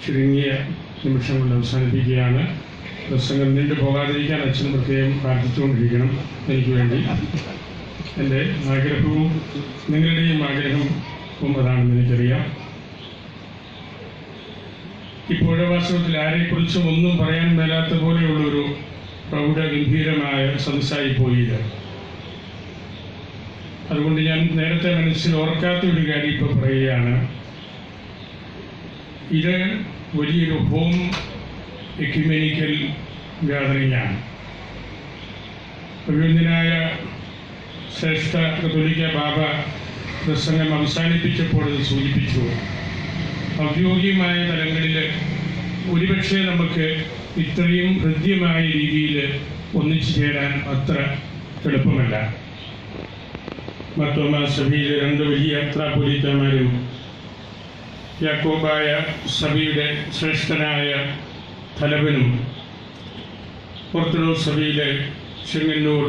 ചുരുങ്ങിയ നിമിഷം കൊണ്ട് അവസാനിപ്പിക്കുകയാണ്. പ്രസംഗം നീണ്ടു പോകാതിരിക്കാൻ അച്ഛൻ പ്രത്യേകം പ്രാർത്ഥിച്ചുകൊണ്ടിരിക്കണം എനിക്ക് വേണ്ടി. എൻ്റെ ആഗ്രഹവും നിങ്ങളുടെയും ആഗ്രഹവും അതാണെന്ന് എനിക്കറിയാം. ഇപ്പോഴത്തെ വാസ്തവത്തിൽ ആരെക്കുറിച്ചും ഒന്നും പറയാൻ മേലാത്ത പോലെയുള്ളൊരു പ്രൗഢഗംഭീരമായ സദസ്സായിപ്പോയി ഇത്. അതുകൊണ്ട് ഞാൻ നേരത്തെ മനസ്സിൽ ഓർക്കാത്ത ഒരു കാര്യം ഇപ്പോൾ പറയുകയാണ്. ഇത് വലിയൊരു ഹോം എക്യുമെനിക്കൽ ഗാദറിംഗാണ്. അഭിനന്ദനായ ശ്രേഷ്ഠ കത്തോലിക്ക ബാബ പ്രസംഗം അവസാനിപ്പിച്ചപ്പോൾ ഇത് സൂചിപ്പിച്ചു. ഔദ്യോഗികമായ തലങ്ങളിൽ ഒരുപക്ഷെ നമുക്ക് ഇത്രയും ഹൃദ്യമായ രീതിയിൽ ഒന്നിച്ചു ചേരാൻ അത്ര എളുപ്പമല്ല. മർത്തോമാ സഭയിലെ 2 വലിയ മെത്രാപ്പൊലീത്തമാരും യാക്കോബായ സഭയുടെ ശ്രേഷ്ഠനായ തലവനും ഓർത്തഡോക്സ് സഭയിലെ ചെങ്ങന്നൂർ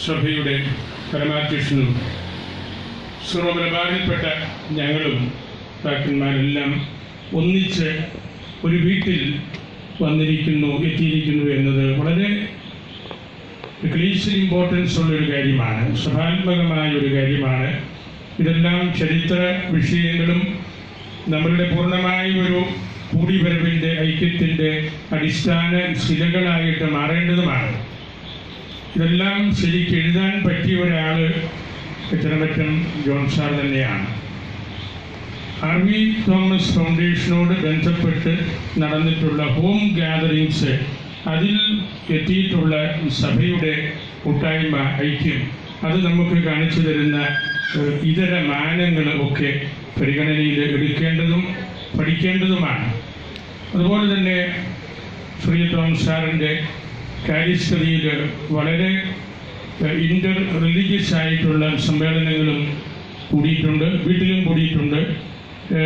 സഭയുടെ പരമാധ്യക്ഷനും സിറോ മലബാറിൽപ്പെട്ട ഞങ്ങളും പിതാക്കന്മാരെല്ലാം ഒന്നിച്ച് ഒരു വീട്ടിൽ എത്തിയിരിക്കുന്നു എന്നത് വളരെ എക്ലീസിയൽ ഇമ്പോർട്ടൻസ് ഉള്ളൊരു കാര്യമാണ്, സഭാത്മകമായ ഒരു കാര്യമാണ്. ഇതെല്ലാം ചരിത്ര വിഷയങ്ങളും നമ്മളുടെ പൂർണ്ണമായ ഒരു കൂടിവരവിൻ്റെ ഐക്യത്തിൻ്റെ അടിസ്ഥാന ശിലകളായിട്ട് മാറേണ്ടതുമാണ്. ഇതെല്ലാം ശരിക്കും എഴുതാൻ പറ്റിയ ഒരാൾ എത്രമറ്റം ജോൺ സാർ തന്നെയാണ്. RV തോമസ് ഫൗണ്ടേഷനോട് ബന്ധപ്പെട്ട് നടന്നിട്ടുള്ള ഹോം ഗ്യാതറിങ്സ്, അതിൽ എത്തിയിട്ടുള്ള സഭയുടെ കൂട്ടായ്മ, ഐക്യം, അത് നമുക്ക് കാണിച്ചു തരുന്ന ഇതര മാനങ്ങൾ ഒക്കെ പരിഗണനയിൽ എടുക്കേണ്ടതും പഠിക്കേണ്ടതുമാണ്. അതുപോലെ തന്നെ ശ്രീ തോമസ് സാറിൻ്റെ കാര്യസ്ഥതയിൽ വളരെ ഇൻ്റർ റിലീജിയസ് ആയിട്ടുള്ള സമ്മേളനങ്ങളും കൂടിയിട്ടുണ്ട്, വീട്ടിലും കൂടിയിട്ടുണ്ട്.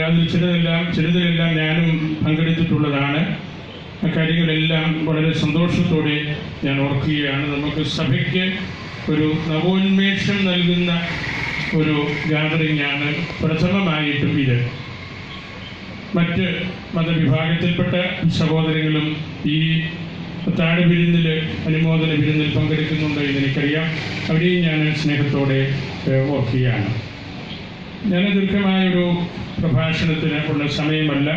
അതിൽ ചിലതിലെല്ലാം ഞാനും പങ്കെടുത്തിട്ടുള്ളതാണ്. കാര്യങ്ങളെല്ലാം വളരെ സന്തോഷത്തോടെ ഞാൻ ഓർക്കുകയാണ്. നമുക്ക് സഭയ്ക്ക് ഒരു നവോന്മേഷം നൽകുന്ന ഒരു ഗാദറിംഗാണ് പ്രഥമമായിട്ടും ഇത്. മറ്റ് മതവിഭാഗത്തിൽപ്പെട്ട സഹോദരങ്ങളും ഈ താഴ് വിരുന്നിൽ, അനുമോദന വിരുന്നിൽ പങ്കെടുക്കുന്നുണ്ട് എന്ന് എനിക്കറിയാം. അവരെയും ഞാൻ സ്നേഹത്തോടെ ഓർക്കുകയാണ്. ഞാൻ ദീർഘമായൊരു പ്രഭാഷണത്തിന് ഉള്ള സമയമല്ല,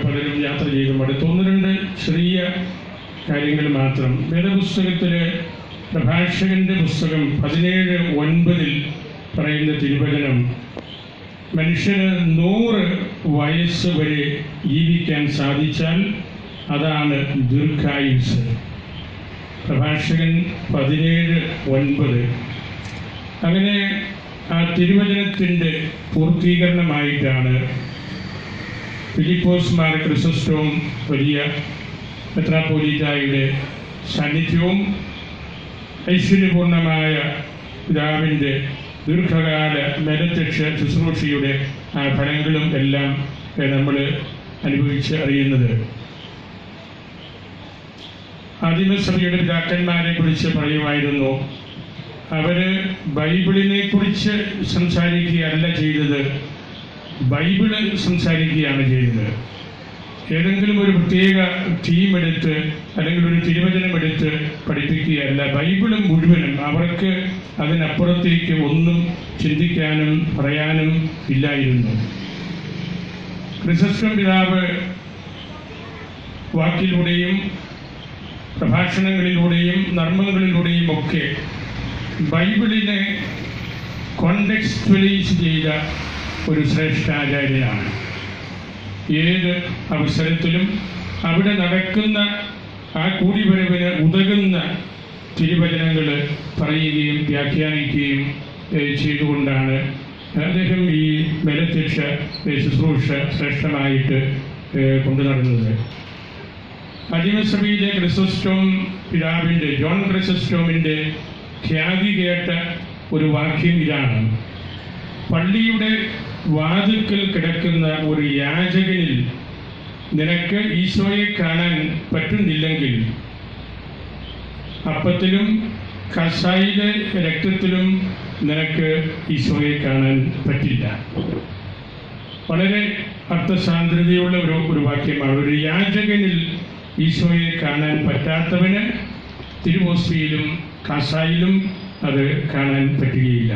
പലരും യാത്ര ചെയ്ത് മടുത്തു. 1-2 ചെറിയ കാര്യങ്ങൾ മാത്രം. വേദപുസ്തകത്തിലെ പ്രഭാഷകന്റെ പുസ്തകം 17:9 പറയുന്ന തിരുവചനം, മനുഷ്യന് 100 വയസ്സ് വരെ ജീവിക്കാൻ സാധിച്ചാൽ അതാണ് ദീർഘായുസ്. പ്രഭാഷകൻ 17:9. അങ്ങനെ ആ തിരുവചനത്തിൻ്റെ പൂർത്തീകരണമായിട്ടാണ് ഫിലിപ്പോസ് മാർ ക്രിസോസ്റ്റോം വലിയ മെത്രാപ്പൊലീത്തായുടെ സാന്നിധ്യവും ഐശ്വര്യപൂർണമായ പിതാവിൻ്റെ ദീർഘകാല മേലധ്യക്ഷ ശുശ്രൂഷയുടെ ആ ഫലങ്ങളും എല്ലാം നമ്മൾ അനുഭവിച്ച് അറിയുന്നത്. ആദിമസഭയുടെ പിതാക്കന്മാരെ കുറിച്ച് പറയുമായിരുന്നു, അവർ ബൈബിളിനെ കുറിച്ച് സംസാരിക്കുകയല്ല ചെയ്തത്, ബൈബിള് സംസാരിക്കുകയാണ് ചെയ്തത്. ഏതെങ്കിലും ഒരു പ്രത്യേക തീമെടുത്ത് അല്ലെങ്കിൽ ഒരു തിരുവചനം എടുത്ത് പഠിപ്പിക്കുകയല്ല, ബൈബിളും മുഴുവനും. അവർക്ക് അതിനപ്പുറത്തേക്ക് ഒന്നും ചിന്തിക്കാനും പറയാനും ഇല്ലായിരുന്നു. ക്രിസോസ്റ്റം പിതാവ് വാക്കിലൂടെയും പ്രഭാഷണങ്ങളിലൂടെയും നർമ്മങ്ങളിലൂടെയും ഒക്കെ ബൈബിളിനെ കോണ്ടെക്സ്ച്വലൈസ് ചെയ്ത ഒരു ശ്രേഷ്ഠാചാര്യനാണ്. ഏത് അവസരത്തിലും അവിടെ നടക്കുന്ന ആ കൂടിവരവിന് ഉതകുന്ന തിരുവചനങ്ങൾ പറയുകയും വ്യാഖ്യാനിക്കുകയും ചെയ്തുകൊണ്ടാണ് അദ്ദേഹം ഈ മേലധ്യക്ഷ ശുശ്രൂഷ ശ്രേഷ്ഠമായിട്ട് കൊണ്ടു നടന്നത്. ആദിമസഭയിലെ ക്രിസോസ്റ്റോം പിതാവിൻ്റെ, ജോൺ ക്രിസോസ്റ്റോമിൻ്റെ ഖ്യാതി കേട്ട ഒരു വാക്യം ഇതാണ്: പള്ളിയുടെ വാതിൽക്കൽ കിടക്കുന്ന ഒരു യാചകനിൽ നിനക്ക് ഈശോയെ കാണാൻ പറ്റുന്നില്ലെങ്കിൽ അപ്പത്തിലും കസായിലെ രക്തത്തിലും നിനക്ക് ഈശോയെ കാണാൻ പറ്റില്ല. വളരെ അർത്ഥസാന്ദ്രതയുള്ള ഒരു വാക്യമാണ്. ഒരു യാചകനിൽ ഈശോയെ കാണാൻ പറ്റാത്തവന് തിരുവോസ്തിയിലും കാസായിലും അത് കാണാൻ പറ്റുകയില്ല.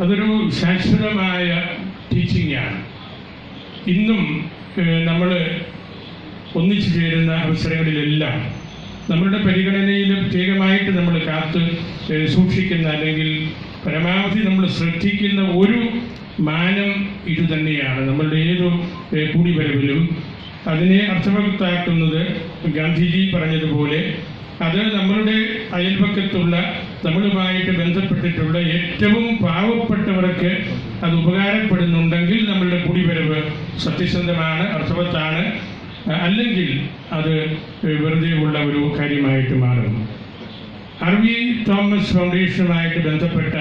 അതൊരു ശാശ്വതമായ ടീച്ചിങ്ങാണ്. ഇന്നും നമ്മൾ ഒന്നിച്ചു ചേരുന്ന അവസരങ്ങളിലെല്ലാം നമ്മളുടെ പരിഗണനയിൽ പ്രത്യേകമായിട്ട് നമ്മൾ കാത്ത് സൂക്ഷിക്കുന്ന അല്ലെങ്കിൽ പരമാവധി നമ്മൾ ശ്രദ്ധിക്കുന്ന ഒരു മാനം ഇതുതന്നെയാണ്. നമ്മളുടെ ഏതു കൂടിവരവിലും അതിനെ അർത്ഥവത്താക്കുന്നത് ഗാന്ധിജി പറഞ്ഞതുപോലെ അത് നമ്മളുടെ അയൽപക്കത്തുള്ള നമ്മളുമായിട്ട് ബന്ധപ്പെട്ടിട്ടുള്ള ഏറ്റവും പാവപ്പെട്ടവർക്ക് അത് ഉപകാരപ്പെടുന്നുണ്ടെങ്കിൽ നമ്മളുടെ കൂടിവരവ് സത്യസന്ധമാണ്, അർത്ഥവത്താണ്. അല്ലെങ്കിൽ അത് വെറുതെ ഉള്ള ഒരു കാര്യമായിട്ട് മാറും. RV തോമസ് ഫൗണ്ടേഷനുമായിട്ട് ബന്ധപ്പെട്ട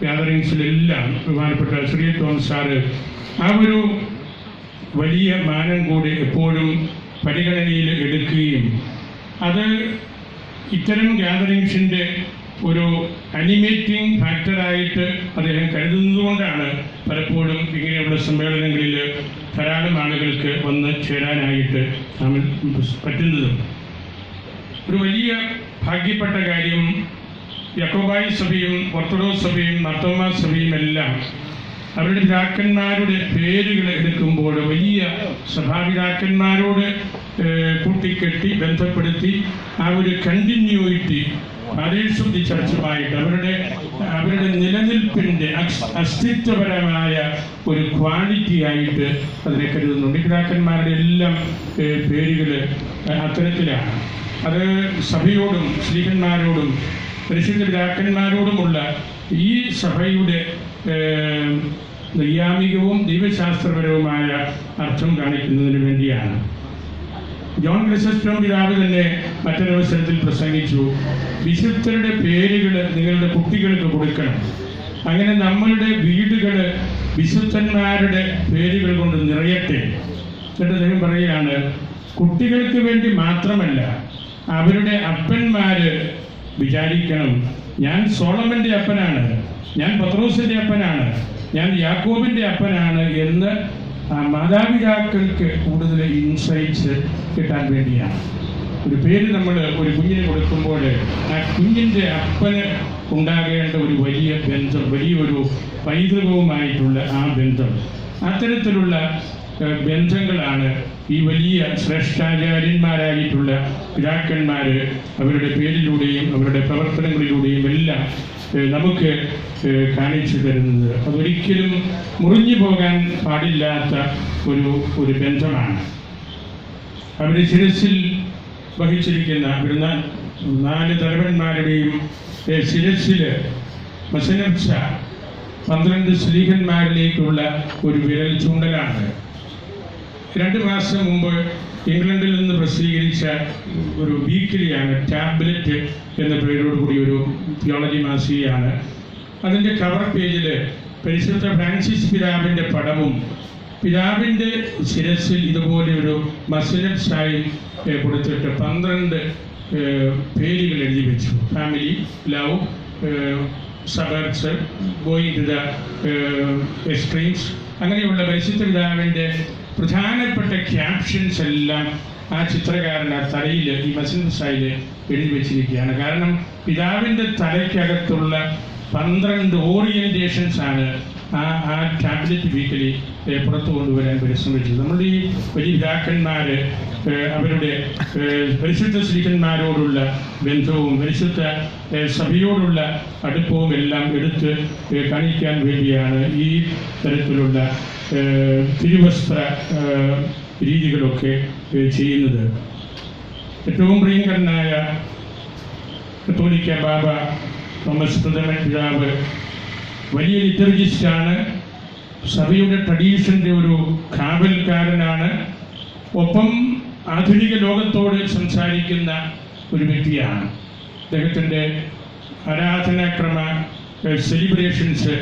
ഗ്യാതറിങ്സിലെല്ലാം ബഹുമാനപ്പെട്ട ശ്രീ തോമസ് സാറ് ആ ഒരു വലിയ മാനം കൂടി എപ്പോഴും പരിഗണനയിൽ എടുക്കുകയും അത് ഇത്തരം ഗ്യാതറിങ്സിൻ്റെ ഒരു അനിമേറ്റിംഗ് ഫാക്ടറായിട്ട് അദ്ദേഹം കരുതുന്നതുകൊണ്ടാണ് പലപ്പോഴും ഇങ്ങനെയുള്ള സമ്മേളനങ്ങളിൽ ധാരാളം ആളുകൾക്ക് വന്ന് ചേരാനായിട്ട് പറ്റുന്നതും. ഒരു വലിയ ഭാഗ്യപ്പെട്ട കാര്യം യാക്കോബായ സഭയും ഓർത്തഡോക്സ് സഭയും മാർത്തോമാ സഭയും എല്ലാം അവരുടെ പിതാക്കന്മാരുടെ പേരുകൾ എടുക്കുമ്പോൾ വലിയ സഭാപിതാക്കന്മാരോട് കൂട്ടിക്കെട്ടി ബന്ധപ്പെടുത്തി ആ ഒരു കണ്ടിന്യൂയിറ്റി പാരേഴ്സ് ചർച്ചുമായിട്ട് അവരുടെ നിലനിൽപ്പിൻ്റെ അസ്തിത്വപരമായ ഒരു ക്വാളിറ്റി ആയിട്ട് അതിനെ കരുതുന്നുണ്ട്. പിതാക്കന്മാരുടെ എല്ലാം പേരുകൾ അത്തരത്തിലാണ്. അത് സഭയോടും ശ്രീകന്മാരോടും പരിശുദ്ധ പിതാക്കന്മാരോടുമുള്ള ഈ സഭയുടെ നൈയാമികവും ദൈവശാസ്ത്രപരവുമായ അർത്ഥം കാണിക്കുന്നതിന് വേണ്ടിയാണ്. ജോൺ ക്രിസോസ്റ്റം പിതാവ് തന്നെ മറ്റൊരവസരത്തിൽ പ്രസംഗിച്ചു, വിശുദ്ധരുടെ പേരുകൾ നിങ്ങളുടെ കുട്ടികൾക്ക് കൊടുക്കണം. അങ്ങനെ നമ്മളുടെ വീടുകൾ വിശുദ്ധന്മാരുടെ പേരുകൾ കൊണ്ട് നിറയട്ടെ. എന്നിട്ട് അദ്ദേഹം പറയുകയാണ്, കുട്ടികൾക്ക് വേണ്ടി മാത്രമല്ല അവരുടെ അപ്പന്മാര് വിചാരിക്കണം, ഞാൻ സോളമൻ്റെ അപ്പനാണ്, ഞാൻ പത്രോസിൻ്റെ അപ്പനാണ്, ഞാൻ യാക്കോബിൻ്റെ അപ്പനാണ് എന്ന് മാതാപിതാക്കൾക്ക് കൂടുതൽ ഇൻസൈറ്റ്സ് കിട്ടാൻ വേണ്ടിയാണ്. ഒരു പേര് നമ്മൾ ഒരു കുഞ്ഞിന് കൊടുക്കുമ്പോൾ ആ കുഞ്ഞിൻ്റെ അപ്പന് ഉണ്ടാകേണ്ട ഒരു വലിയ ബന്ധം, വലിയൊരു പൈതൃകവുമായിട്ടുള്ള ആ ബന്ധം, അത്തരത്തിലുള്ള ബന്ധങ്ങളാണ് ഈ വലിയ ശ്രേഷ്ഠാചാര്യന്മാരായിട്ടുള്ള പിതാക്കന്മാർ അവരുടെ പേരിലൂടെയും അവരുടെ പ്രവർത്തനങ്ങളിലൂടെയും എല്ലാം നമുക്ക് കാണിച്ചു തരുന്നത്. അതൊരിക്കലും മുറിഞ്ഞു പോകാൻ പാടില്ലാത്ത ഒരു ബന്ധമാണ്. അവർ ശിരസിൽ വഹിച്ചിരിക്കുന്ന 4 തലവന്മാരുടെയും ശിരസിൽ മസനബ്സ 12 സ്ലീഹന്മാരിലേക്കുള്ള ഒരു വിരൽ ചൂണ്ടലാണ്. 2 മാസം മുമ്പ് ഇംഗ്ലണ്ടിൽ നിന്ന് പ്രസിദ്ധീകരിച്ച ഒരു വീക്കിലിയാണ്, ടാബ്ലറ്റ് എന്ന പേരോടുകൂടി ഒരു തിയോളജി മാസികയാണ്. അതിൻ്റെ കവർ പേജിൽ പരിശുദ്ധ ഫ്രാൻസിസ് പിതാവിൻ്റെ പടവും പിതാവിൻ്റെ ശിരസിൽ ഇതുപോലെ ഒരു മസനബ്സായി കൊടുത്തിട്ട് 12 പേരുകൾ എഴുതി വെച്ചു. Family, love, suburbs, going to the extremes, അങ്ങനെയുള്ള പരിശുദ്ധ പിതാവിൻ്റെ പ്രധാനപ്പെട്ട ക്യാപ്ഷൻസ് എല്ലാം ആ ചിത്രകാരൻ ആ തലയിൽ ഈ മസനബ്സായിൽ എഴുതി വെച്ചിരിക്കുകയാണ്. കാരണം പിതാവിൻ്റെ തലയ്ക്കകത്തുള്ള 12 ഓറിയൻറ്റേഷൻസ് ആണ് ആ ടാബ്ലറ്റ് വീക്കിലി പുറത്തു കൊണ്ടുവരാൻ പരിശ്രമിച്ചത്. നമ്മുടെ ഈ വലിയ പിതാക്കന്മാർ അവരുടെ പരിശുദ്ധ ശ്രീകന്മാരോടുള്ള ബന്ധവും പരിശുദ്ധ സഭയോടുള്ള അടുപ്പവും എല്ലാം എടുത്ത് കാണിക്കാൻ വേണ്ടിയാണ് ഈ തരത്തിലുള്ള തിരുവസ്ത്ര രീതികളൊക്കെ ചെയ്യുന്നത്. ഏറ്റവും പ്രിയങ്കരനായ കത്തോലിക്ക ബാബ തോമസ് പ്രഥമൻ പിതാവ് വലിയ ലിറ്റർജിസ്റ്റാണ്, സഭയുടെ ട്രഡീഷൻ്റെ ഒരു കാവൽക്കാരനാണ്, ഒപ്പം ആധുനിക ലോകത്തോട് സംസാരിക്കുന്ന ഒരു വ്യക്തിയാണ്. അദ്ദേഹത്തിൻ്റെ ആരാധനാക്രമ സെലിബ്രേഷൻസ്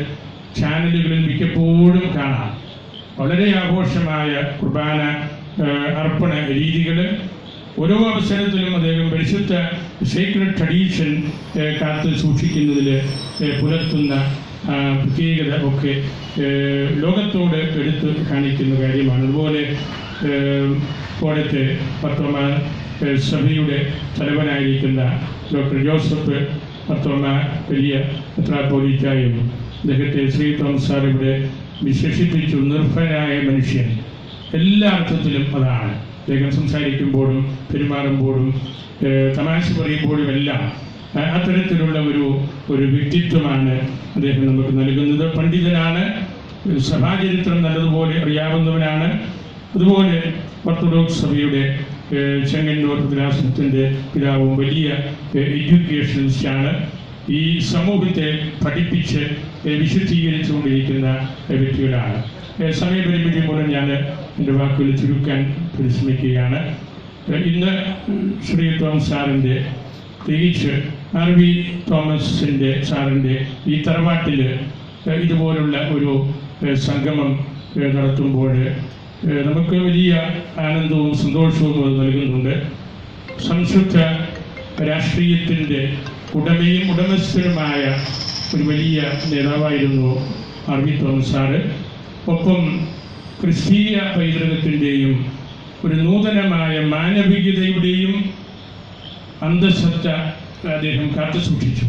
ചാനലുകളിൽ മിക്കപ്പോഴും കാണാം. വളരെ ആഘോഷമായ കുർബാന അർപ്പണ രീതികൾ, ഓരോ അവസരത്തിലും അദ്ദേഹം പരിശുദ്ധ സീക്രട്ട് ട്രഡീഷൻ കാത്ത് സൂക്ഷിക്കുന്നതിൽ പുലർത്തുന്ന പ്രത്യേകത ഒക്കെ ലോകത്തോട് എടുത്ത് കാണിക്കുന്ന കാര്യമാണ്. അതുപോലെ ഇപ്പോഴത്തെ പത്തോമ സഭയുടെ തലവനായിരിക്കുന്ന ഡോക്ടർ ജോസഫ് പത്തോമ വലിയ മെത്രാപ്പോലീത്തായും അദ്ദേഹത്തെ ശ്രീ തോമസ് സാർ ഇവിടെ വിശേഷിപ്പിച്ചു നിർഭയനായ മനുഷ്യൻ. എല്ലാ അർത്ഥത്തിലും അതാണ്. അദ്ദേഹം സംസാരിക്കുമ്പോഴും പെരുമാറുമ്പോഴും തമാശ പറയുമ്പോഴും എല്ലാം അത്തരത്തിലുള്ള ഒരു വ്യക്തിത്വമാണ് അദ്ദേഹം നമുക്ക് നൽകുന്നത്. പണ്ഡിതനാണ്, സഭാചരിത്രം നല്ലതുപോലെ അറിയാവുന്നവനാണ്. അതുപോലെ ഓർത്തഡോക്സ് സഭയുടെ ചെങ്ങന്നൂർ ഭദ്രാസനത്തിൻ്റെ പിതാവും വലിയ എഡ്യൂക്കേഷനിസ്റ്റാണ്. ഈ സമൂഹത്തെ പഠിപ്പിച്ച് വിശുദ്ധീകരിച്ചുകൊണ്ടിരിക്കുന്ന വ്യക്തികളാണ്. സമയപരിമിതി മൂലം ഞാൻ എൻ്റെ വാക്കുകൾ ചുരുക്കാൻ പരിശ്രമിക്കുകയാണ്. ഇന്ന് ശ്രീ തോമസ് സാറിൻ്റെ, പ്രത്യേകിച്ച് RV തോമസിൻ്റെ സാറിൻ്റെ ഈ തറവാട്ടിൽ ഇതുപോലുള്ള ഒരു സംഗമം നടത്തുമ്പോൾ നമുക്ക് വലിയ ആനന്ദവും സന്തോഷവും അത് നൽകുന്നുണ്ട്. സംശുദ്ധ രാഷ്ട്രീയത്തിൻ്റെ ഉടമയും ഉടമസ്ഥനുമായ ഒരു വലിയ നേതാവായിരുന്നു RV തോമസ് സാറ്. ഒപ്പം ക്രിസ്തീയ പൈതൃകത്തിൻ്റെയും ഒരു നൂതനമായ മാനവികതയുടെയും അന്തസത്ത അദ്ദേഹം കാത്തു സൂക്ഷിച്ചു.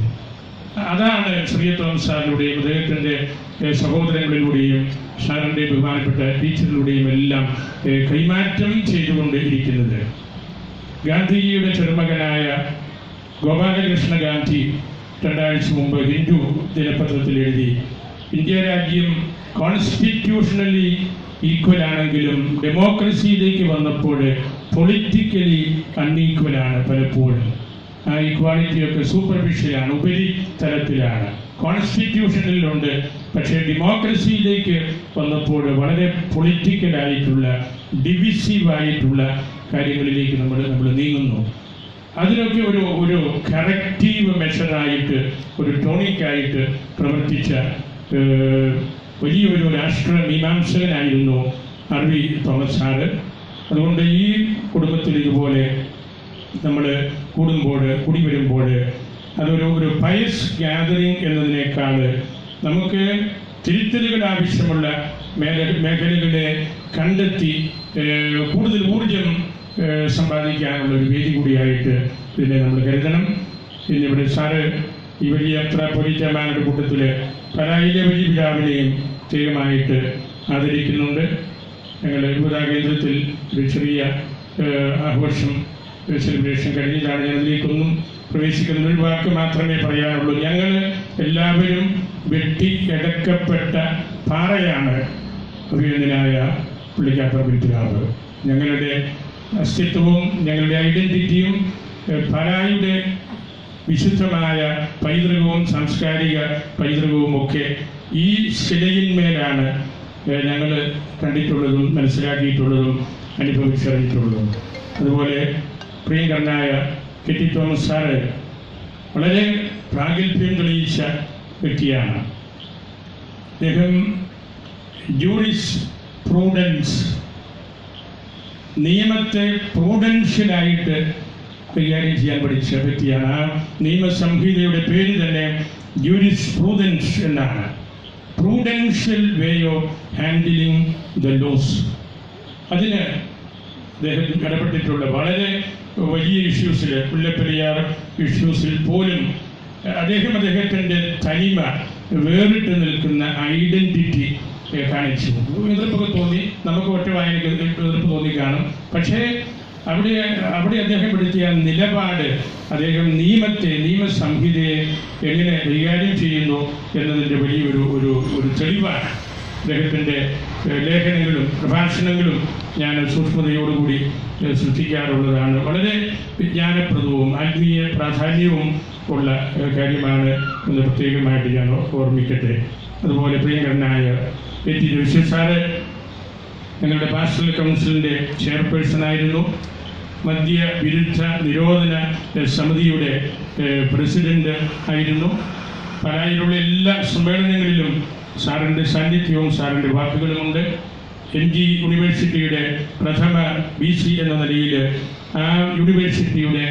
അതാണ് ശ്രീ തോമസ് സാറിലൂടെയും അദ്ദേഹത്തിൻ്റെ സഹോദരങ്ങളിലൂടെയും സാറിൻ്റെ ബഹുമാനപ്പെട്ട ടീച്ചറിലൂടെയും എല്ലാം കൈമാറ്റം ചെയ്തുകൊണ്ട് ഇരിക്കുന്നത്. ഗാന്ധിജിയുടെ ചെറുമകനായ ഗോപാലകൃഷ്ണ ഗാന്ധി 2 ആഴ്ച മുമ്പ് ഹിന്ദു ദിനപത്രത്തിൽ എഴുതി, ഇന്ത്യ രാജ്യം കോൺസ്റ്റിറ്റ്യൂഷണലി ഈക്വൽ ആണെങ്കിലും ഡെമോക്രസിയിലേക്ക് വന്നപ്പോൾ പൊളിറ്റിക്കലി അൺഈക്വലാണ് പലപ്പോഴും. ആ ഈക്വാളിറ്റിയൊക്കെ സൂപ്പർഫിഷ്യലാണ്, ഉപരിതലത്തിലാണ്. കോൺസ്റ്റിറ്റ്യൂഷനിലുണ്ട്, പക്ഷേ ഡെമോക്രസിയിലേക്ക് വന്നപ്പോൾ വളരെ പൊളിറ്റിക്കലായിട്ടുള്ള ഡിവിസീവായിട്ടുള്ള കാര്യങ്ങളിലേക്ക് നമ്മൾ നീങ്ങുന്നു. അതിനൊക്കെ ഒരു കറക്റ്റീവ് മെഷറായിട്ട്, ഒരു ടോണിക്കായിട്ട് പ്രവർത്തിച്ച വലിയൊരു രാഷ്ട്ര മീമാംസകനായിരുന്നു RV തോമസ് സാറ്. അതുകൊണ്ട് ഈ കുടുംബത്തിൽ ഇതുപോലെ നമ്മൾ കൂടി വരുമ്പോൾ അതൊരു പയസ് ഗ്യാതറിങ് എന്നതിനേക്കാൾ നമുക്ക് തിരുത്തലുകൾ ആവശ്യമുള്ള മേഖലകളെ കണ്ടെത്തി കൂടുതൽ ഊർജം സമ്പാദിക്കാനുള്ള ഒരു വേദി കൂടിയായിട്ട് ഇതിനെ നമ്മൾ കരുതണം. ഇന്നിവിടെ സാറ് ഈ വലിയ മെത്രാപ്പൊലീത്തമാരുടെ കൂട്ടത്തിൽ പലായിലെ വലിയ പിതാവിനെയും പ്രത്യേകമായിട്ട് ആദരിക്കുന്നുണ്ട്. ഞങ്ങൾ യുവതാ കേന്ദ്രത്തിൽ ഒരു ചെറിയ ആഘോഷം സെലിബ്രേഷൻ കഴിഞ്ഞിട്ടാണ്. ഞാൻ അതിലേക്കൊന്നും പ്രവേശിക്കുന്ന ഒരു വാക്ക് മാത്രമേ പറയാനുള്ളൂ. ഞങ്ങൾ എല്ലാവരും വെട്ടിയെടുക്കപ്പെട്ട പാറയാണ് അഭിനന്ദനായ പുള്ളിക്കാപ്പറമ്പിൽ പിതാവ്. ഞങ്ങളുടെ അസ്തിത്വവും ഞങ്ങളുടെ ഐഡൻറ്റിറ്റിയും പലായുടെ വിശുദ്ധമായ പൈതൃകവും സാംസ്കാരിക പൈതൃകവും ഒക്കെ ഈ ശിലയിന്മേലാണ് ഞങ്ങൾ കണ്ടിട്ടുള്ളതും മനസ്സിലാക്കിയിട്ടുള്ളതും അനുഭവിച്ചറിഞ്ഞിട്ടുള്ളതും. അതുപോലെ പ്രിയങ്കരനായ KT തോമസ് സാറ് വളരെ പ്രാഗൽഭ്യം തെളിയിച്ച വ്യക്തിയാണ്. അദ്ദേഹം ജൂറിസ് പ്രൂഡൻസ്, നിയമത്തെ പ്രൂഡൻഷ്യലായിട്ട് കൈകാര്യം ചെയ്യാൻ പഠിച്ച വ്യക്തിയാണ്. ആ നിയമസംഹിതയുടെ പേര് തന്നെ ജൂറിസ് പ്രൂഡൻസ് എന്നാണ്. Prudential way of handling the laws. അതിന് അദ്ദേഹം ഇടപെട്ടിട്ടുള്ള വളരെ വലിയ ഇഷ്യൂസിൽ, മുല്ലപ്പെരിയാർ ഇഷ്യൂസിൽ പോലും അദ്ദേഹത്തിൻ്റെ തനിമ, വേറിട്ട് നിൽക്കുന്ന ഐഡൻറ്റിറ്റി കാണിച്ചു. എതിർപ്പൊക്കെ തോന്നി, നമുക്ക് ഒറ്റ വായനയ്ക്ക് എതിർപ്പ് തോന്നി കാണും. പക്ഷേ അവിടെ അദ്ദേഹം എടുത്തിയ നിലപാട്, അദ്ദേഹം നിയമസംഹിതയെ എങ്ങനെ കൈകാര്യം ചെയ്യുന്നു എന്നതിൻ്റെ വലിയൊരു തെളിവാണ്. അദ്ദേഹത്തിൻ്റെ ലേഖനങ്ങളും പ്രഭാഷണങ്ങളും ഞാൻ സൂക്ഷ്മതയോടുകൂടി സൃഷ്ടിക്കാറുള്ളതാണ്. വളരെ വിജ്ഞാനപ്രദവും ആത്മീയ പ്രാധാന്യവും ഉള്ള കാര്യമാണ് എന്ന് പ്രത്യേകമായിട്ട് ഞാൻ ഓർമ്മിക്കട്ടെ. അതുപോലെ പ്രിയങ്കരനായ KT ജോസഫ് സാറ് ഞങ്ങളുടെ പാസ്റ്ററൽ കൗൺസിലിൻ്റെ ചെയർപേഴ്സണായിരുന്നു. മദ്യവിരുദ്ധ നിരോധന സമിതിയുടെ പ്രസിഡന്റ് ആയിരുന്നു. പലായിലുള്ള എല്ലാ സമ്മേളനങ്ങളിലും സാറിൻ്റെ സാന്നിധ്യവും സാറിൻ്റെ വാക്കുകളുമുണ്ട്. NG യൂണിവേഴ്സിറ്റിയുടെ പ്രഥമ VC എന്ന നിലയിൽ ആ യൂണിവേഴ്സിറ്റിയുടെ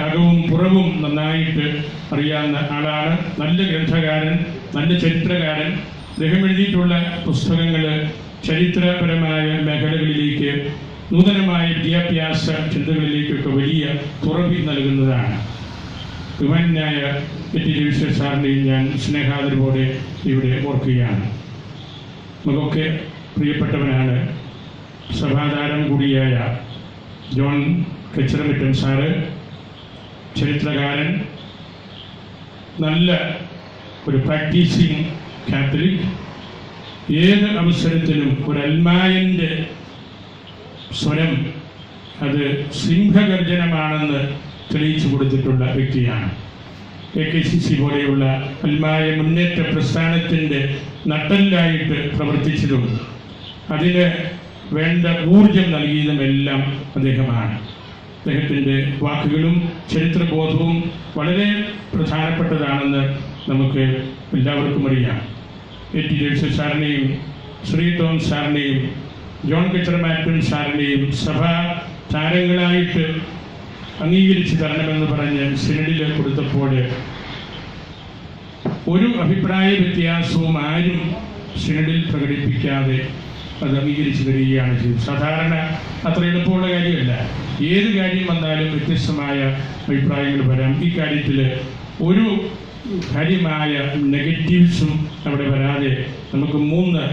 അകവും പുറവും നന്നായിട്ട് അറിയാവുന്ന ആളാണ്. നല്ല ഗ്രന്ഥകാരൻ, നല്ല ചരിത്രകാരൻ. അദ്ദേഹം എഴുതിയിട്ടുള്ള പുസ്തകങ്ങൾ ചരിത്രപരമായ മേഖലകളിലേക്ക്, നൂതനമായ വിദ്യാഭ്യാസ ചിന്തകളിലേക്കൊക്കെ വലിയ തുറവി നൽകുന്നതാണ്. ബഹുമാന്യനായ KT രവീന്ദ്രൻ സാറിനെയും ഞാൻ സ്നേഹാദരവോടെ ഇവിടെ ഓർക്കുകയാണ്. നമുക്കൊക്കെ പ്രിയപ്പെട്ടവനാണ് സഭാതാരം കൂടിയായ ജോൺ കച്ചിറമറ്റം സാറ്. ചരിത്രകാരൻ, നല്ല ഒരു പ്രാക്ടീസിങ് കാത്തലിക്. ഏത് അവസരത്തിലും ഒരു അൽമായൻ്റെ സ്വരം അത് സിംഹഗർജനമാണെന്ന് തെളിയിച്ചു കൊടുത്തിട്ടുള്ള വ്യക്തിയാണ്. AKCC പോലെയുള്ള അൽമായ മുന്നേറ്റ പ്രസ്ഥാനത്തിൻ്റെ നട്ടെല്ലായിട്ട് പ്രവർത്തിച്ചതും അതിന് വേണ്ട ഊർജം നൽകിയതുമെല്ലാം അദ്ദേഹമാണ്. അദ്ദേഹത്തിൻ്റെ വാക്കുകളും ചരിത്രബോധവും വളരെ പ്രധാനപ്പെട്ടതാണെന്ന് നമുക്ക് എല്ലാവർക്കും അറിയാം. KT രവീന്ദ്രൻ സാറിനെയും ശ്രീ ടോം സാറിനെയും ജോൺ കച്ചിറമറ്റം സാറിനെയും സഭാ താരങ്ങളായിട്ട് അംഗീകരിച്ച് തരണമെന്ന് പറഞ്ഞ് സിനഡിൽ കൊടുത്തപ്പോൾ ഒരു അഭിപ്രായ വ്യത്യാസവും ആരും സിനഡിൽ പ്രകടിപ്പിക്കാതെ അത് അംഗീകരിച്ച് തരികയാണ് ചെയ്തത്. സാധാരണ അത്ര എളുപ്പമുള്ള കാര്യമല്ല. ഏത് കാര്യം വന്നാലും വ്യത്യസ്തമായ അഭിപ്രായങ്ങൾ വരാം. ഈ കാര്യത്തിൽ ഒരു കാര്യമായ നെഗറ്റീവ്സും അവിടെ വരാതെ നമുക്ക് 3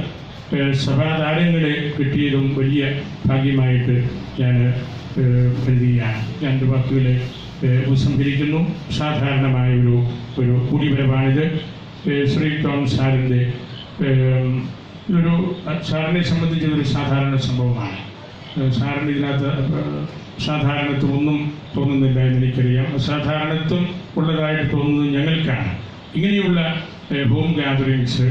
സഭാതാരങ്ങളെ കിട്ടിയതും വലിയ ഭാഗ്യമായിട്ട് ഞാൻ കരുതുകയാണ്. രണ്ട് വാക്കുകളെ ഉപസംഹരിക്കുന്നു. സാധാരണമായ ഒരു കൂടിവരവാണിത്. ശ്രീ ടോം സാറിൻ്റെ സാറിനെ സംബന്ധിച്ചതൊരു സാധാരണ സംഭവമാണ്. സാറിന് ഇതിനകത്ത് സാധാരണത്വം ഒന്നും തോന്നുന്നില്ല എന്ന് എനിക്കറിയാം. അസാധാരണത്വം ഉള്ളതായിട്ട് തോന്നുന്നത് ഞങ്ങൾക്കാണ്. ഇങ്ങനെയുള്ള ഹോം ഗാദറിങ്സ്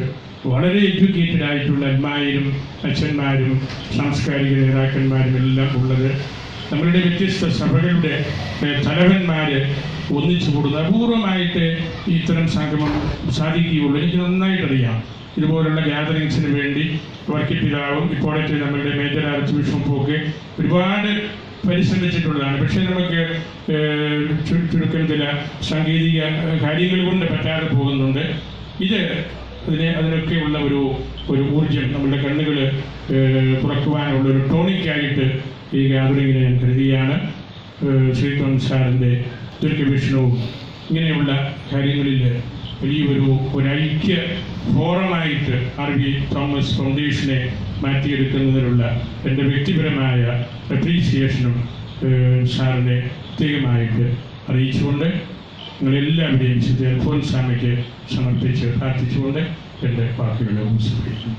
വളരെ എഡ്യൂക്കേറ്റഡ് ആയിട്ടുള്ള അന്മാരും അച്ഛന്മാരും സാംസ്കാരിക നേതാക്കന്മാരും എല്ലാം ഉള്ളത്, നമ്മളുടെ വ്യത്യസ്ത സഭകളുടെ തലവന്മാർ ഒന്നിച്ചു കൂടുന്നത് അപൂർവമായിട്ട് ഇത്തരം സംഗമം സാധിക്കുകയുള്ളൂ. എനിക്ക് നന്നായിട്ടറിയാം. ഇതുപോലുള്ള ഗ്യാതറിങ്സിന് വേണ്ടി വർക്കി പിതാവും ഇപ്പോഴത്തെ നമ്മളുടെ മേജർ ആർച്ച് ബിഷപ്പും ഒക്കെ ഒരുപാട് പരിശ്രമിച്ചിട്ടുള്ളതാണ്. പക്ഷേ നമുക്ക് ചുരുക്കം ചില സാങ്കേതിക കാര്യങ്ങൾ കൊണ്ട് പറ്റാതെ പോകുന്നുണ്ട്. അതിനൊക്കെയുള്ള ഒരു ഊർജം നമ്മളുടെ കണ്ണുകൾ തുറക്കുവാനുള്ള ഒരു ടോണിക്കായിട്ട് ഈ ഗ്യാതറിങ്ങിനെ ഞാൻ കരുതിയാണ്. ശ്രീ ടോം സാറിൻ്റെ ദീർഘവീക്ഷണവും ഇങ്ങനെയുള്ള കാര്യങ്ങളിൽ വലിയൊരു ഐക്യ ഫോറമായിട്ട് RV തോമസ് ഫൗണ്ടേഷനെ മാറ്റിയെടുക്കുന്നതിനുള്ള എൻ്റെ വ്യക്തിപരമായ അപ്രീസിയേഷനും സാറിനെ പ്രത്യേകമായിട്ട് അറിയിച്ചുകൊണ്ട് നിങ്ങളെല്ലാവരുടെയും വിശുദ്ധ അൽഫോൻസാമയ്ക്ക് സമർപ്പിച്ച് പ്രാർത്ഥിച്ചുകൊണ്ട് എൻ്റെ വാക്കുകളെ ഉപസംഹരിക്കുന്നു.